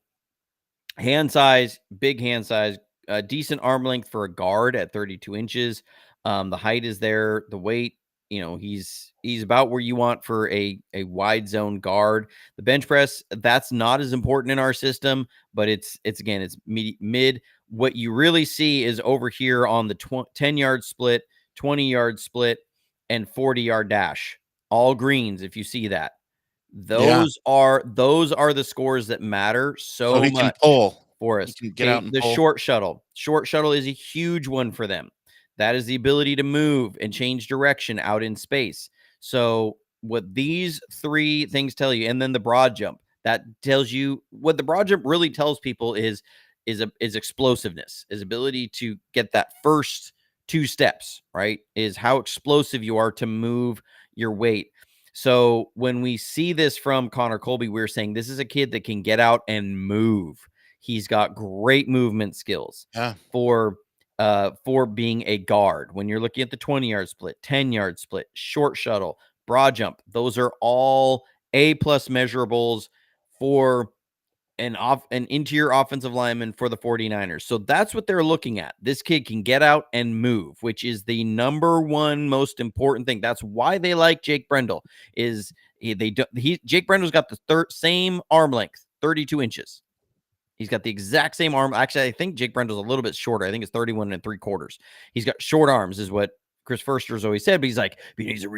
hand size, big hand size, decent arm length for a guard at 32 inches. The height is there. The weight, he's about where you want for a wide zone guard. The bench press, that's not as important in our system, but it's again, it's mid. What you really see is over here on the 10-yard split, 20-yard split, and 40-yard dash. All greens if you see that. yeah. Those are the scores that matter So so he can much pull. for He us. can get out Okay, and the pull. short shuttle. Short shuttle is a huge one for them. That is the ability to move and change direction out in space. So what these three things tell you, and then the broad jump, that tells you what the broad jump really tells people is explosiveness, is ability to get that first two steps, right? Is how explosive you are to move your weight. So when we see this from Connor Colby, we're saying this is a kid that can get out and move. He's got great movement skills Yeah. for being a guard. When you're looking at the 20-yard split, 10-yard split, short shuttle, broad jump, those are all A+ measurables for an interior offensive lineman for the 49ers. So that's what they're looking at. This kid can get out and move, which is the number one most important thing. That's why they like Jake Brendel. Jake Brendel's got the same arm length, 32 inches. He's got the exact same arm. Actually, I think Jake Brendel's a little bit shorter. I think it's 31 and 3/4. He's got short arms, is what Chris Furster's always said. But he's like, he's a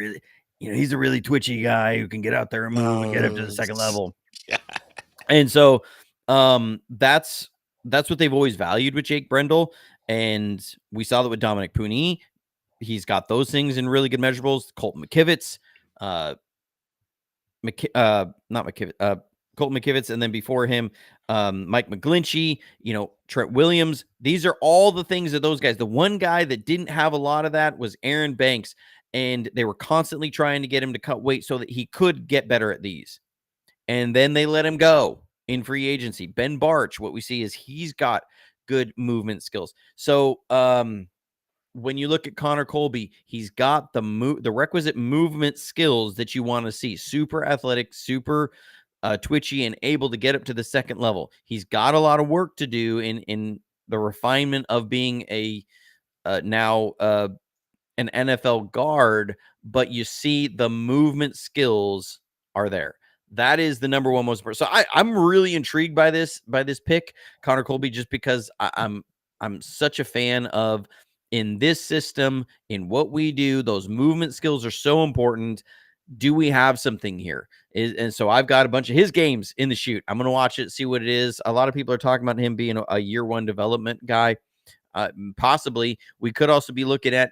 really twitchy guy who can get out there and move and get up to the second level. Yeah. And so that's what they've always valued with Jake Brendel. And we saw that with Dominic Pooney. He's got those things in really good measurables. Colton McKivitz, not McKivitz, Colton McKivitz, and then before him, Mike McGlinchey, Trent Williams. These are all the things that those guys. The one guy that didn't have a lot of that was Aaron Banks, and they were constantly trying to get him to cut weight so that he could get better at these. And then they let him go in free agency. Ben Barch, what we see is he's got good movement skills. So when you look at Connor Colby, he's got the requisite movement skills that you want to see. Super athletic, super twitchy, and able to get up to the second level. He's got a lot of work to do in the refinement of being now an NFL guard, but you see the movement skills are there. That is the number one most important. So I'm really intrigued by this pick, Connor Colby, just because I'm such a fan of, in this system, in what we do, those movement skills are so important. Do we have something here? And so I've got a bunch of his games in the shoot. I'm going to watch it, see what it is. A lot of people are talking about him being a year one development guy. Possibly, we could also be looking at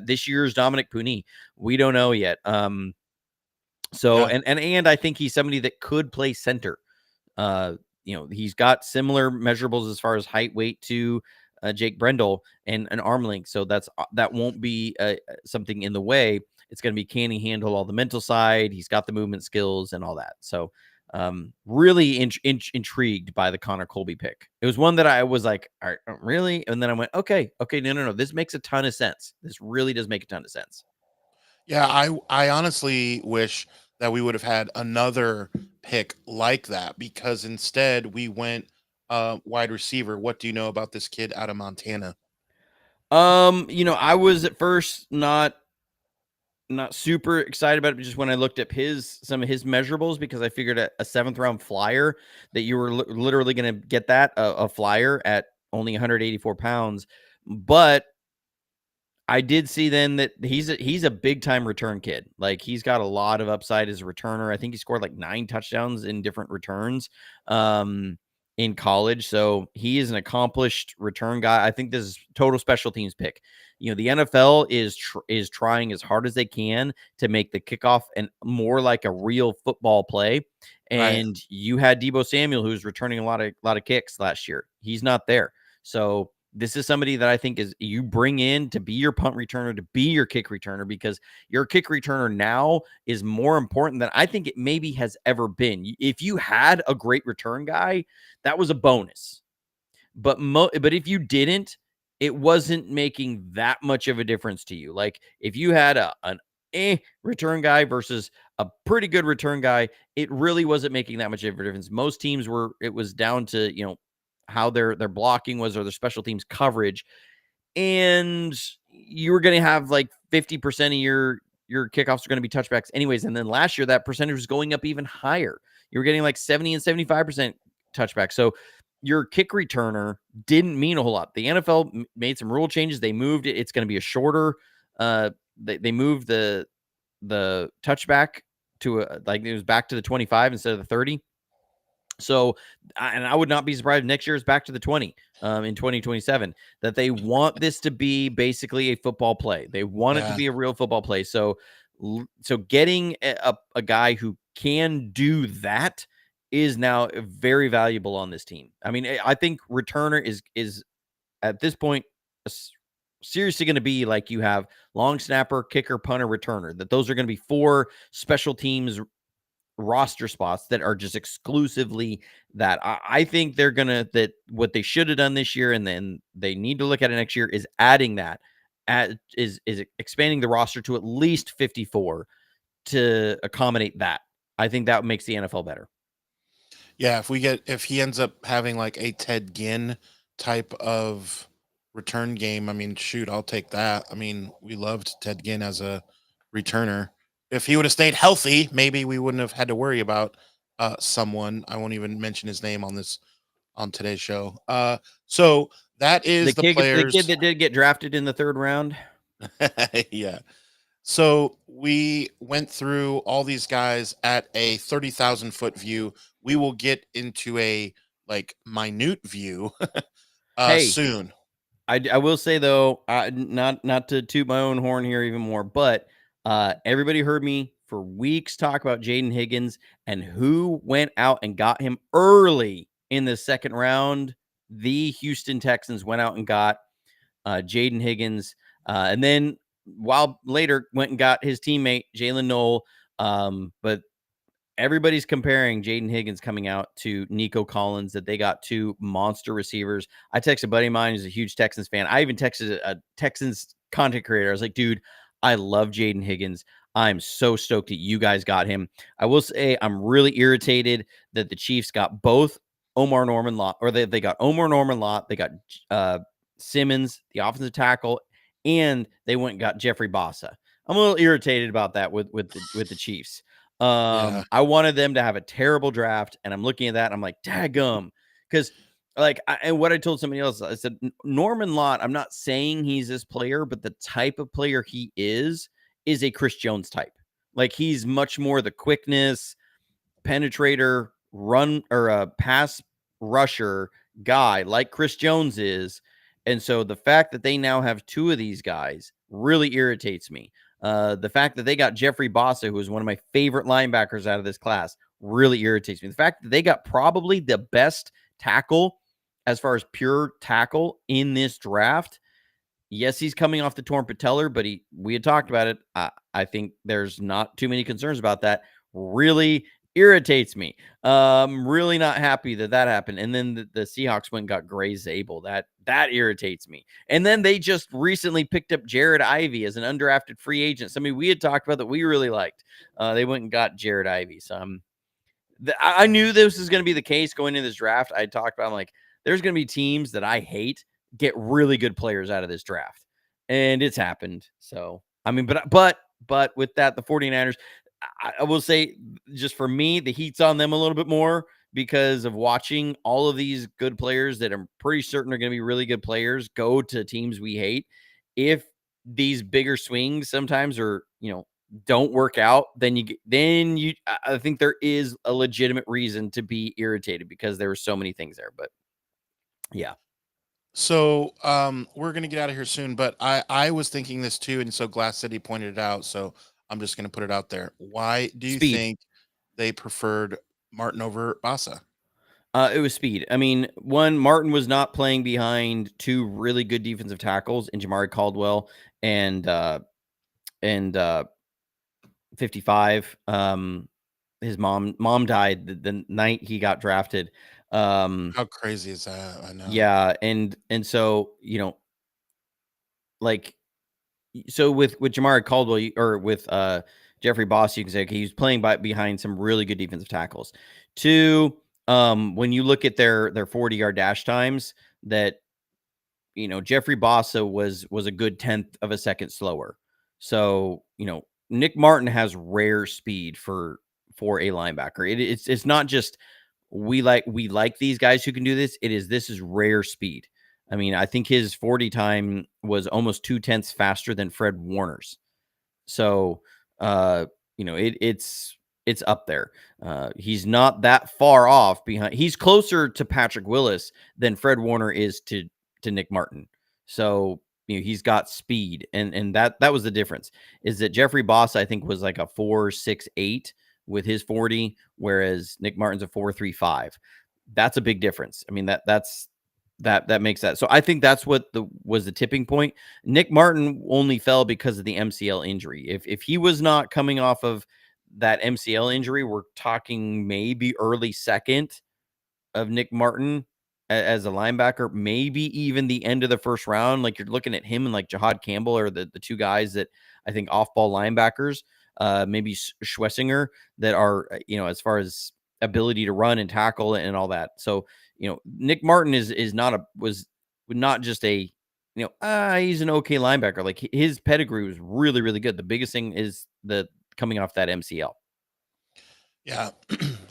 this year's Dominic Pooney. We don't know yet. So Yeah. and I think he's somebody that could play center. He's got similar measurables as far as height, weight to Jake Brendel and an arm length. So that won't be something in the way. It's going to be, can he handle all the mental side? He's got the movement skills and all that. So really intrigued by the Connor Colby pick. It was one that I was like, all right, really? And then I went, okay, no. This makes a ton of sense. This really does make a ton of sense. Yeah, I honestly wish that we would have had another pick like that, because instead we went wide receiver. What do you know about this kid out of Montana? I was at first not super excited about it, just when I looked up some of his measurables, because I figured a 7th-round flyer that you were literally going to get that a flyer at only 184 pounds. But I did see then that he's a big time return kid. Like, he's got a lot of upside as a returner. I think he scored like 9 touchdowns in different returns in college. So he is an accomplished return guy. I think this is total special teams pick. The NFL is trying as hard as they can to make the kickoff and more like a real football play. Right. And you had Deebo Samuel, who's returning a lot of kicks last year. He's not there. So this is somebody that I think is you bring in to be your punt returner, to be your kick returner, because your kick returner now is more important than I think it maybe has ever been. If you had a great return guy, that was a bonus. But if you didn't, it wasn't making that much of a difference to you. Like, if you had an return guy versus a pretty good return guy, it really wasn't making that much of a difference. Most teams it was down to, how their blocking was, or their special teams coverage. And you were going to have like 50% of your kickoffs are going to be touchbacks anyways. And then last year, that percentage was going up even higher. You were getting like 70 and 75% touchback. So your kick returner didn't mean a whole lot. The NFL made some rule changes. They moved it. It's going to be a shorter. They moved the touchback to like it was back to the 25 instead of the 30. So, and I would not be surprised if next year is back to the 20 in 2027, that they want this to be basically a football play. They want it to be a real football play. So getting a guy who can do that is now very valuable on this team. I mean, I think returner is at this point seriously going to be like, you have long snapper, kicker, punter, returner, that those are going to be 4 special teams roster spots that are just exclusively that. I think that what they should have done this year, and then they need to look at it next year, is adding that is expanding the roster to at least 54 to accommodate that. I think that makes the NFL better. Yeah, if he ends up having like a Ted Ginn type of return game, I mean, shoot, I'll take that. I mean, we loved Ted Ginn as a returner. If he would have stayed healthy, maybe we wouldn't have had to worry about someone. I won't even mention his name on today's show. So that is the the kid players. that did get drafted in the 3rd round. Yeah. So we went through all these guys at a 30,000-foot view. We will get into a like minute view Hey, soon. I will say though, not to toot my own horn here even more, but everybody heard me for weeks talk about Jaden Higgins, and who went out and got him early in the 2nd round. The Houston Texans went out and got Jaden Higgins, and then while later went and got his teammate Jalen Noel. But everybody's comparing Jaden Higgins coming out to Nico Collins, that they got 2 monster receivers. I texted a buddy of mine who's a huge Texans fan. I even texted a Texans content creator. I was like, dude, I love Jaden Higgins. I'm so stoked that you guys got him. I will say I'm really irritated that the Chiefs got both Omar Norman Lott, or they got Omar Norman Lott. They got Simmons, the offensive tackle, and they went and got Jeffrey Bossa. I'm a little irritated about that with the Chiefs. I wanted them to have a terrible draft, and I'm looking at that and I'm like, daggum. Because and what I told somebody else, I said, Norman Lott, I'm not saying he's this player, but the type of player he is a Chris Jones type. Like, he's much more the quickness, penetrator, run, or a pass rusher guy like Chris Jones is. And so the fact that they now have 2 of these guys really irritates me. The fact that they got Jeffrey Bossa, who is one of my favorite linebackers out of this class, really irritates me. The fact that they got probably the best tackle as far as pure tackle in this draft. Yes, he's coming off the torn patellar, but we had talked about it. I think there's not too many concerns about that. Really irritates me. Really not happy that happened. And then the Seahawks went and got Gray Zabel. That irritates me. And then they just recently picked up Jared Ivey as an undrafted free agent. Somebody we had talked about that we really liked. They went and got Jared Ivey. So I knew this was going to be the case going into this draft. I talked about, I'm like, there's going to be teams that I hate get really good players out of this draft. And it's happened. So, I mean, but with that, the 49ers, I will say, just for me, the heat's on them a little bit more because of watching all of these good players that I'm pretty certain are going to be really good players go to teams we hate. If these bigger swings sometimes are, don't work out, then I think there is a legitimate reason to be irritated because there were so many things there. But yeah, So we're gonna get out of here soon, but I was thinking this too, and so Glass City pointed it out. So I'm just gonna put it out there. Why do you speed. think they preferred Martin over Bassa? It was speed. I mean, one, Martin was not playing behind two really good defensive tackles in Jamari Caldwell and and 55. His mom died the night he got drafted. How crazy is that? I know. Yeah, and so, like, so with Jamari Caldwell or with Jeffrey Boss, you can say, okay, he's playing behind some really good defensive tackles. Two, when you look at their 40-yard dash times, that Jeffrey Bossa was a good 10th of a second slower. So, Nick Martin has rare speed for a linebacker. It's not just we like these guys who can do this. This is rare speed. I mean, I think his 40 time was almost 2/10 faster than Fred Warner's. So, uh, it's up there. He's not that far off behind. He's closer to Patrick Willis than Fred Warner is to Nick Martin. So, he's got speed, and that was the difference. Is that Jeffrey Boss, I think, was like a 4.68 with his 40, whereas Nick Martin's a 4.35. That's a big difference. I mean, that makes that. So I think that's what was the tipping point. Nick Martin only fell because of the MCL injury. If he was not coming off of that MCL injury, we're talking maybe early second of Nick Martin as a linebacker, maybe even the end of the first round. Like, you're looking at him and like Jahad Campbell are the two guys that I think off-ball linebackers, maybe Schwessinger, that are, as far as ability to run and tackle and all that. So, Nick Martin was not just a, he's an okay linebacker. Like, his pedigree was really, really good. The biggest thing is the coming off that MCL. Yeah.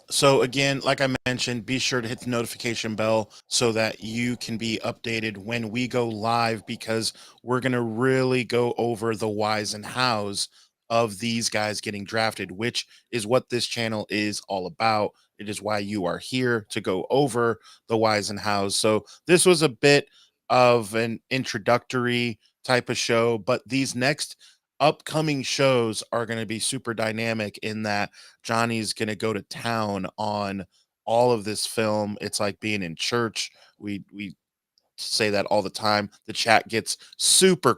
So again, like I mentioned, be sure to hit the notification bell so that you can be updated when we go live, because we're going to really go over the whys and hows of these guys getting drafted, which is what this channel is all about. It is why you are here, to go over the whys and hows. So this was a bit of an introductory type of show, but these next upcoming shows are going to be super dynamic in that Johnny's going to go to town on all of this film. It's like being in church. We say that all the time. The chat gets super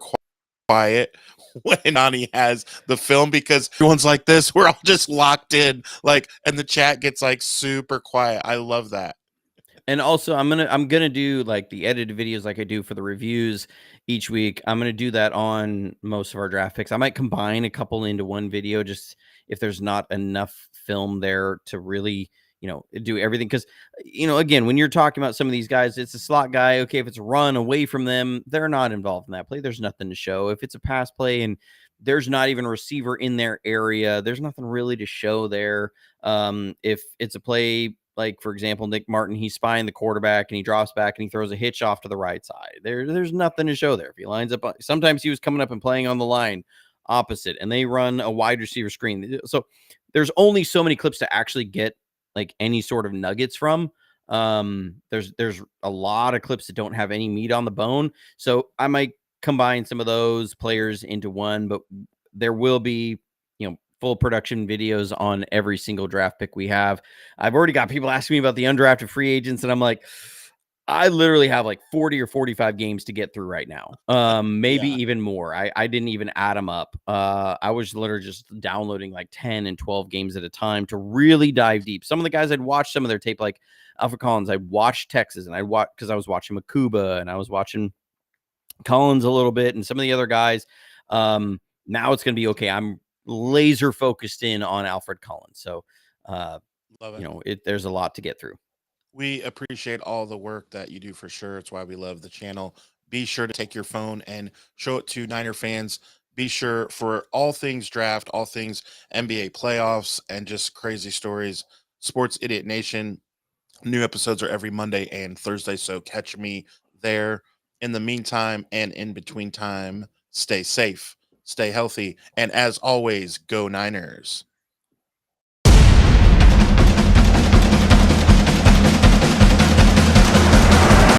quiet when Johnny has the film, because everyone's like this. We're all just locked in, like, and the chat gets like super quiet. I love that. And also, I'm gonna do like the edited videos like I do for the reviews each week. I'm gonna do that on most of our draft picks. I might combine a couple into one video, just if there's not enough film there to really, do everything. Because, again, when you're talking about some of these guys, it's a slot guy. Okay, if it's a run away from them, they're not involved in that play. There's nothing to show. If it's a pass play and there's not even a receiver in their area, there's nothing really to show there. If it's a play, like, for example, Nick Martin, he's spying the quarterback and he drops back and he throws a hitch off to the right side. There's nothing to show there. If he lines up, sometimes he was coming up and playing on the line opposite, and they run a wide receiver screen. So there's only so many clips to actually get like any sort of nuggets from. There's a lot of clips that don't have any meat on the bone. So I might combine some of those players into one, but there will be, full production videos on every single draft pick we have. I've already got people asking me about the undrafted free agents, and I'm like, I literally have like 40 or 45 games to get through right now. Maybe Yeah. even more. I didn't even add them up. I was literally just downloading like 10 and 12 games at a time to really dive deep. Some of the guys, I'd watch some of their tape, like Alfred Collins. I'd watch Texas, and I'd watch, because I was watching Makuba and I was watching Collins a little bit and some of the other guys. Now it's going to be okay. I'm laser focused in on Alfred Collins. So, Love you it. know, there's a lot to get through. We appreciate all the work that you do for sure. It's why we love the channel. Be sure to take your phone and show it to Niner fans. Be sure for all things draft, all things NBA playoffs, and just crazy stories. Sports Idiot Nation. New episodes are every Monday and Thursday, so catch me there. In the meantime and in between time, stay safe, stay healthy, and as always, go Niners.